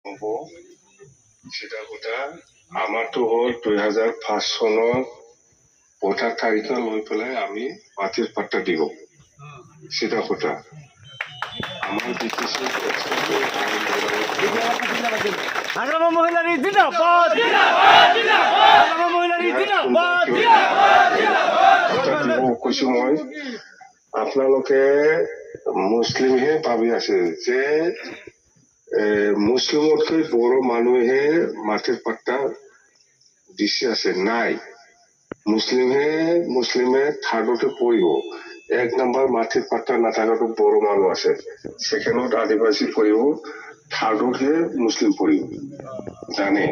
হ'ব সেটা কথা আমাৰটো হ'ল 2005 চনৰ 15 তাৰিখে লৈ পেলাই আমি মাটিৰ পাট্টা দিব সেটা কথা আমার বিটিসি হাগ্রামা মহিলার জিন্দাবাদ হাগ্রামা মহিলার জিন্দাবাদ কৈছো মই আপোনালোকে মুছলিমহে ভাবি আছে যে মুছলিমতকৈ বড়ো মানুহে মাটিৰ পাট্টা দিছে আছে নাই মুছলিমে থাৰ্ডতে পৰিব এক নম্বৰ মাটিৰ পাট্টা নাথাকাটো বড়ো মানুহ আছে সেকেণ্ডত আদিবাসী পৰিব থাৰ্ডতহে মুছলিম পৰিব জানে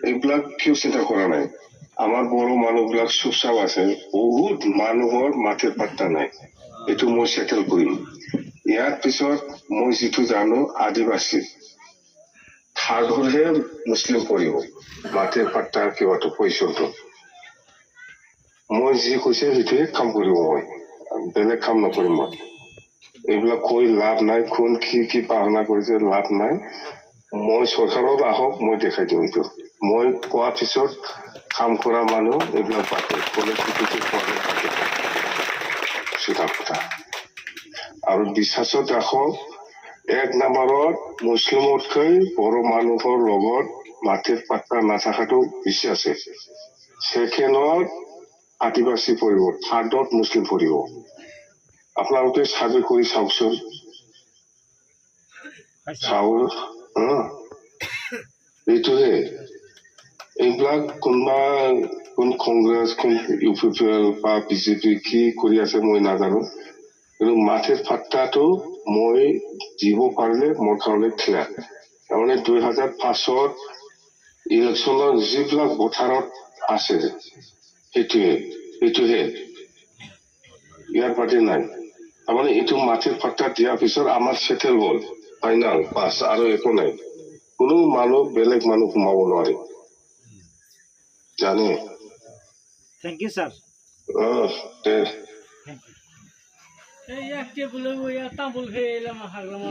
এইবিলাক কিয় চিন্তা কৰা নাই আমাৰ বড়ো মানুহবিলাক চুপচাপ আছে বহুত মানুহৰ মাটিৰ পাট্টা নাই এইটো মই সেটেল কৰিম ইয়াৰ পিছত মই যিটো জানো আদিবাসী থাৰ্ডতহে মুছলিম পৰিব মাটিৰ পাট্টা কিবাটো পইচাটো মই যি কৈছে সেইটোৱে কাম কৰিব মই বেলেগ কাম নকৰিম মই এইবিলাক কৈ লাভ নাই কোন কি পাহনা কৰিছে লাভ নাই মই চৰকাৰত আহক মই দেখাই দিম এইটো মই কোৱা পিছত কাম কৰা মানুহ এইবিলাক পাতে কলে সেটা কথা আৰু বিশ্বাসত ৰাখক এক নম্বৰত মুছলিমতকৈ বড়ো মানুহৰ লগত মাটিৰ পাট্টা নাথাকাটো বেছি আছে সেকেণ্ডত আদিবাসী পৰিব থাৰ্ডত মুছলিম পৰিব আপোনালোকে সাৰ্ভে কৰি চাওকচোন এইটোহে এইবিলাক কোন কংগ্ৰেছ কোন ইউপিপিএল বা বিজেপি কি কৰি আছে মই নাজানো কিন্তু মাটিৰ পাট্টাটো মই দিব পাৰিলে মোৰ কাৰণে ক্লিয়াৰ তাৰমানে 2005ত ইলেকশ্যনৰ যিবিলাক ভোটাৰত আছে এইটোহে ইয়াৰ পাতি নাই তাৰমানে এইটো মাটিৰ পাট্টা দিয়াৰ পিছত আমাৰ সেটেল হ'ল ফাইনাল পাছ আৰু একো নাই কোনো মানুহ বেলেগ মানুহ সোমাব নোৱাৰে জানে থ্যাংক ইউ স্যাৰ এই একটা বলে ওয়া তাবল খেয়ে এলাম হাগলাম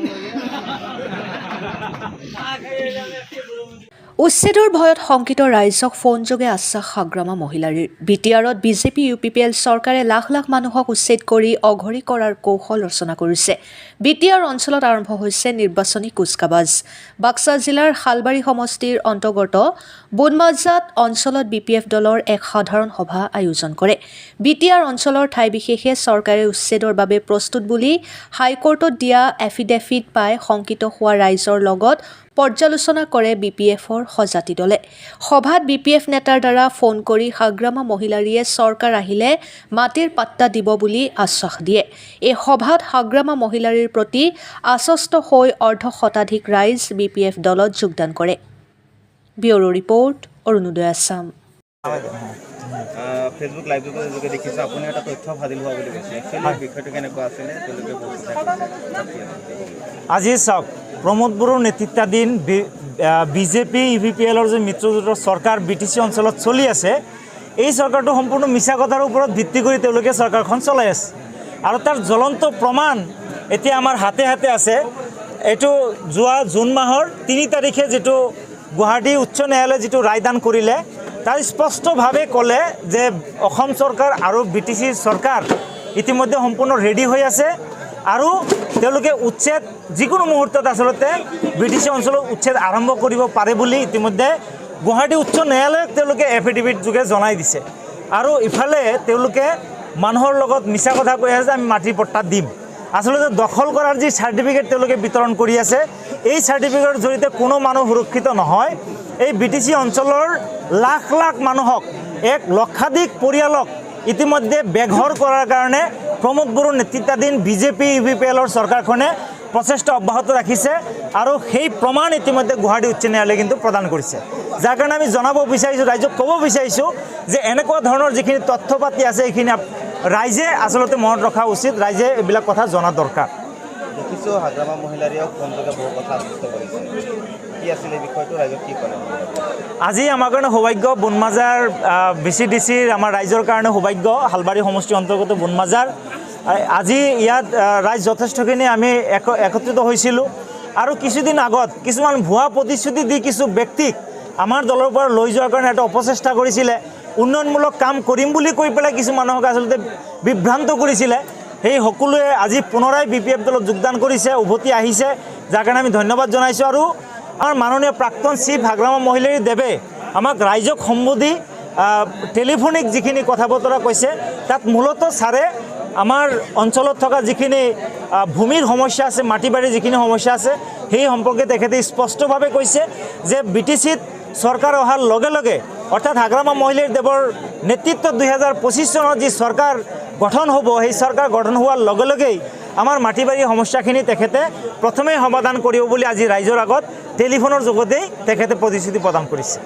উচ্ছেদৰ ভয়ত শংকিত ৰাইজক ফোনযোগে আশ্বাস হাগ্ৰামা মহিলাৰীৰ বিটিআৰত বিজেপি ইউপিপিএল চৰকাৰে লাখ লাখ মানুহক উচ্ছেদ কৰি অঘৰী কৰাৰ কৌশল ৰচনা কৰিছে বিটিআৰ অঞ্চলত আৰম্ভ হৈছে নিৰ্বাচনী কুচকাবাজ বাক্সা জিলাৰ শালবাৰী সমষ্টিৰ অন্তৰ্গত বুনমাজাত অঞ্চলত বিপিএফ দলৰ এক সাধাৰণ সভা আয়োজন কৰে বিটিআৰ অঞ্চলৰ ঠাই বিশেষে চৰকাৰে উচ্ছেদৰ বাবে প্ৰস্তুত বুলি হাইকোৰ্টত দিয়া এফিডেভিট পাই শংকিত হোৱা ৰাইজৰ লগত পৰ্যালোচনা কৰে বিপিএফৰ সজাতি দলে সভাত বিপিএফ নেতাৰ দ্বাৰা ফোন কৰি হাগ্ৰামা মহিলাৰীয়ে চৰকাৰ আহিলে মাটিৰ পাট্টা দিব বুলি আশ্বাস দিয়ে এই সভাত হাগ্ৰামা মহিলাৰীৰ প্ৰতি আশ্বস্ত হৈ অৰ্ধ শতাধিক ৰাইজ বিপিএফ দলত যোগদান কৰে bureau report Arunodoy Assam Facebook লাইভত যেনেকৈ দেখিছে আপুনি এটা তথ্য ফাদিল হোৱা বুলি কৈছে একচুৱেলি বিষয়টো কেনেকুৱা আছিলে তেওঁলোকে আজি চাওক প্ৰমোদ বড়োৰ নেতৃত্বাধীন বিজেপি ইউপিপিএলৰ যে মিত্ৰজোঁটৰ চৰকাৰ বিটিচি অঞ্চলত চলি আছে এই চৰকাৰটো সম্পূৰ্ণ মিছা কথাৰ ওপৰত ভিত্তি কৰি তেওঁলোকে চৰকাৰখন চলাই আছে আৰু তাৰ জ্বলন্ত প্ৰমাণ এতিয়া আমাৰ হাতে হাতে আছে এইটো যোৱা জুন মাহৰ 3 তাৰিখে যেটো গুৱাহাটী উচ্চ ন্যায়ালয়ে যেটো ৰায়দান কৰিলে তাৰ স্পষ্টভাৱে ক'লে যে অসম চৰকাৰ আৰু বিটিচি চৰকাৰ ইতিমধ্যে সম্পূৰ্ণ ৰেডি হৈ আছে আৰু তেওঁলোকে উচ্ছেদ যিকোনো মুহূৰ্তত আসলতে বিটিচি অঞ্চলত উচ্ছেদ আৰম্ভ কৰিব পাৰে বুলি ইতিমধ্যে গুৱাহাটী উচ্চ ন্যায়ালয়ক তেওঁলোকে এফিডেভিট যোগে জনাই দিছে আৰু ইফালে তেওঁলোকে মানুহৰ লগত মিছা কথা কৈ আছে আমি মাটিৰ পট্টা দিম আসলতে দখল কৰাৰ যি সাৰ্টিফিকেট তেওঁলোকে বিতৰণ কৰি আছে এই সাৰ্টিফিকেটৰ জৰিয়তে কোনো মানুহ সুৰক্ষিত নহয় এই বিটিচি অঞ্চলৰ লাখ লাখ মানুহক এক লক্ষাধিক পৰিয়ালক ইতিমধ্যে বেঘৰ কৰাৰ কাৰণে প্ৰমোদ বড়োৰ নেতৃত্বাধীন বিজেপি ইউপিপিএলৰ চৰকাৰখনে প্ৰচেষ্টা অব্যাহত ৰাখিছে আৰু সেই প্ৰমাণ ইতিমধ্যে গুৱাহাটী উচ্চ ন্যায়ালয়ে কিন্তু প্ৰদান কৰিছে যাৰ কাৰণে আমি জনাব বিচাৰিছোঁ ৰাইজক ক'ব বিচাৰিছোঁ যে এনেকুৱা ধৰণৰ যিখিনি তথ্য পাতি আছে এইখিনি ৰাইজে আসলতে মনত ৰখা উচিত ৰাইজে এইবিলাক কথা জনা দৰকাৰ দেখিছোঁ হাগ্ৰামা মহিলাৰীয়েও ফোনযোগে বহু কথা আশ্বস্ত কৰিছে কি আছিলে বিষয়টো ৰাইজক কি ক'লে আজি আমাৰ কাৰণে সৌভাগ্য বুনমাজাৰ বিচিডিচিৰ আমাৰ ৰাইজৰ কাৰণে সৌভাগ্য শালবাৰী সমষ্টিৰ অন্তৰ্গত বুনমাজাৰ আজি ইয়াত ৰাইজ যথেষ্টখিনি আমি একত্ৰিত হৈছিলোঁ আৰু কিছুদিন আগত কিছুমান ভুৱা প্ৰতিশ্ৰুতি দি কিছু ব্যক্তিক আমাৰ দলৰ পৰা লৈ যোৱাৰ কাৰণে এটা অপচেষ্টা কৰিছিলে, উন্নয়নমূলক কাম কৰিম বুলি কৈ পেলাই কিছু মানুহক আচলতে বিভ্ৰান্ত কৰিছিলে। সেই সকলোৱে আজি পুনৰাই BPF দলত যোগদান কৰিছে, উভতি আহিছে, যাৰ কাৰণে আমি ধন্যবাদ জনাইছোঁ। আৰু আমাৰ মাননীয় প্ৰাক্তন চিফ হাগ্ৰামা মহিলাৰী দেৱে আমাক ৰাইজক সম্বোধি টেলিফোনিক যিখিনি কথা বতৰা কৈছে, তাত মূলতঃ ছাৰে আমাৰ অঞ্চলত থকা যিখিনি ভূমিৰ সমস্যা আছে, মাটি বাৰীৰ যিখিনি সমস্যা আছে, সেই সম্পৰ্কে তেখেতে স্পষ্টভাৱে কৈছে যে BTCত চৰকাৰ অহাৰ লগে লগে অৰ্থাৎ হাগ্ৰামা মহিলাৰী দেৱৰ নেতৃত্বত 2025 চনত যি চৰকাৰ গঠন হ'ব, সেই চৰকাৰ গঠন হোৱাৰ লগে লগেই আমাৰ মাটি বাৰীৰ সমস্যাখিনি তেখেতে প্ৰথমেই সমাধান কৰিব বুলি আজি ৰাইজৰ আগত টেলিফোনৰ যোগেদি তেখেতে প্ৰতিশ্ৰুতি প্ৰদান কৰিছে।